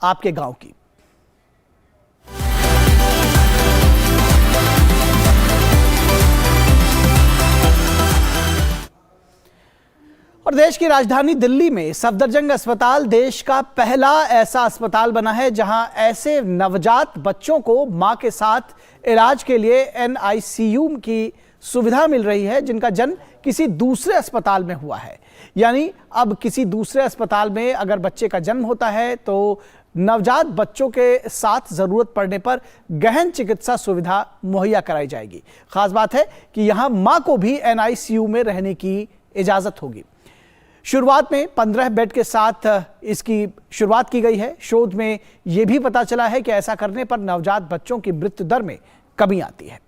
आपके गांव की। और देश की राजधानी दिल्ली में सफदरजंग अस्पताल देश का पहला ऐसा अस्पताल बना है जहां ऐसे नवजात बच्चों को मां के साथ इलाज के लिए एनआईसीयू की सुविधा मिल रही है जिनका जन्म किसी दूसरे अस्पताल में हुआ है। यानी अब किसी दूसरे अस्पताल में अगर बच्चे का जन्म होता है तो नवजात बच्चों के साथ जरूरत पड़ने पर गहन चिकित्सा सुविधा मुहैया कराई जाएगी। खास बात है कि यहां मां को भी एनआईसीयू में रहने की इजाजत होगी। शुरुआत में 15 बेड के साथ इसकी शुरुआत की गई है। शोध में यह भी पता चला है कि ऐसा करने पर नवजात बच्चों की मृत्यु दर में कमी आती है।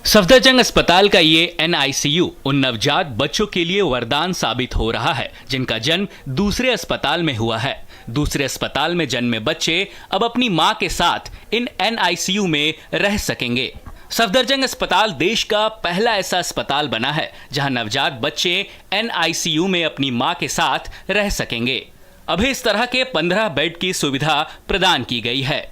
सफदरजंग अस्पताल का ये एनआईसीयू उन नवजात बच्चों के लिए वरदान साबित हो रहा है जिनका जन्म दूसरे अस्पताल में हुआ है। दूसरे अस्पताल में जन्मे बच्चे अब अपनी मां के साथ इन एनआईसीयू में रह सकेंगे। सफदरजंग अस्पताल देश का पहला ऐसा अस्पताल बना है जहां नवजात बच्चे एनआईसीयू में अपनी मां के साथ रह सकेंगे। अभी इस तरह के 15 बेड की सुविधा प्रदान की गई है।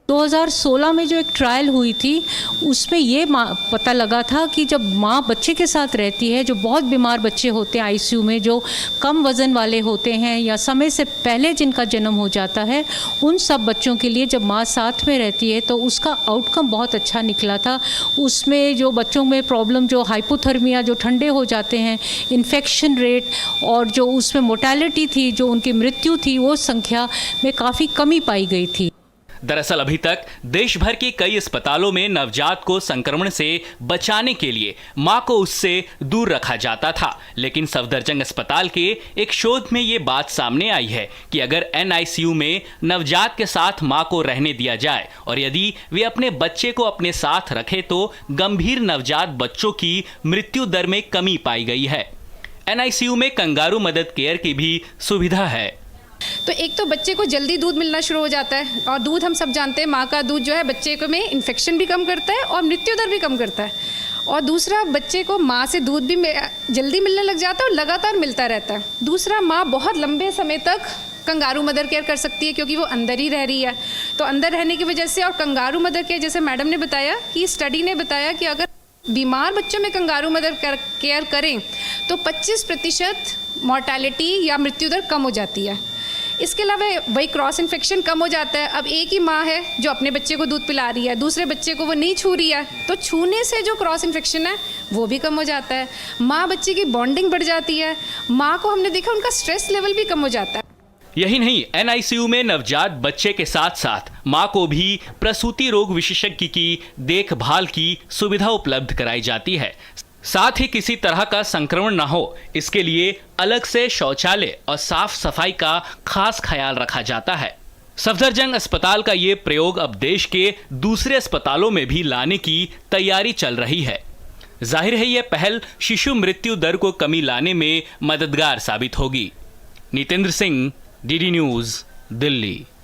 2016 में जो एक ट्रायल हुई थी उसमें ये पता लगा था कि जब माँ बच्चे के साथ रहती है, जो बहुत बीमार बच्चे होते हैं आईसीयू में, जो कम वज़न वाले होते हैं या समय से पहले जिनका जन्म हो जाता है, उन सब बच्चों के लिए जब माँ साथ में रहती है तो उसका आउटकम बहुत अच्छा निकला था। उसमें जो बच्चों में प्रॉब्लम, जो हाइपोथर्मिया, जो ठंडे हो जाते हैं, इन्फेक्शन रेट और जो उसमें मोर्टेलिटी थी, जो उनकी मृत्यु थी, वो संख्या में काफ़ी कमी पाई गई थी। दरअसल अभी तक देश भर के कई अस्पतालों में नवजात को संक्रमण से बचाने के लिए मां को उससे दूर रखा जाता था, लेकिन सफदरजंग अस्पताल के एक शोध में ये बात सामने आई है कि अगर एनआईसीयू में नवजात के साथ मां को रहने दिया जाए और यदि वे अपने बच्चे को अपने साथ रखे तो गंभीर नवजात बच्चों की मृत्यु दर में कमी पाई गई है। एनआईसीयू में कंगारू मदद केयर की भी सुविधा है। तो एक तो बच्चे को जल्दी दूध मिलना शुरू हो जाता है और दूध हम सब जानते हैं, माँ का दूध जो है बच्चे को में इन्फेक्शन भी कम करता है और मृत्यु दर भी कम करता है। और दूसरा, बच्चे को माँ से दूध भी जल्दी मिलने लग जाता है और लगातार मिलता रहता है। दूसरा, माँ बहुत लंबे समय तक कंगारू मदर केयर कर सकती है क्योंकि वो अंदर ही रह रही है। तो अंदर रहने की वजह से, और कंगारू मदर केयर जैसे मैडम ने बताया कि स्टडी ने बताया कि अगर बीमार बच्चों में कंगारू मदर केयर करें तो 25% मॉर्टेलिटी या मृत्यु दर कम हो जाती है। इसके अलावा वही क्रॉस इन्फेक्शन कम हो जाता है। अब एक ही माँ है जो अपने बच्चे को दूध पिला रही है, दूसरे बच्चे को वो नहीं छू रही है, तो छूने से जो क्रॉस इन्फेक्शन है वो भी कम हो जाता है। माँ बच्चे की बॉन्डिंग बढ़ जाती है। माँ को हमने देखा उनका स्ट्रेस लेवल भी कम हो जाता है। यही नहीं, एनआईसीयू में नवजात बच्चे के साथ साथ मां को भी प्रसूति रोग विशेषज्ञ की देखभाल की सुविधा उपलब्ध कराई जाती है। साथ ही किसी तरह का संक्रमण न हो इसके लिए अलग से शौचालय और साफ सफाई का खास ख्याल रखा जाता है। सफदरजंग अस्पताल का ये प्रयोग अब देश के दूसरे अस्पतालों में भी लाने की तैयारी चल रही है। जाहिर है ये पहल शिशु मृत्यु दर को कमी लाने में मददगार साबित होगी। Nitendra Singh, DD news, Delhi.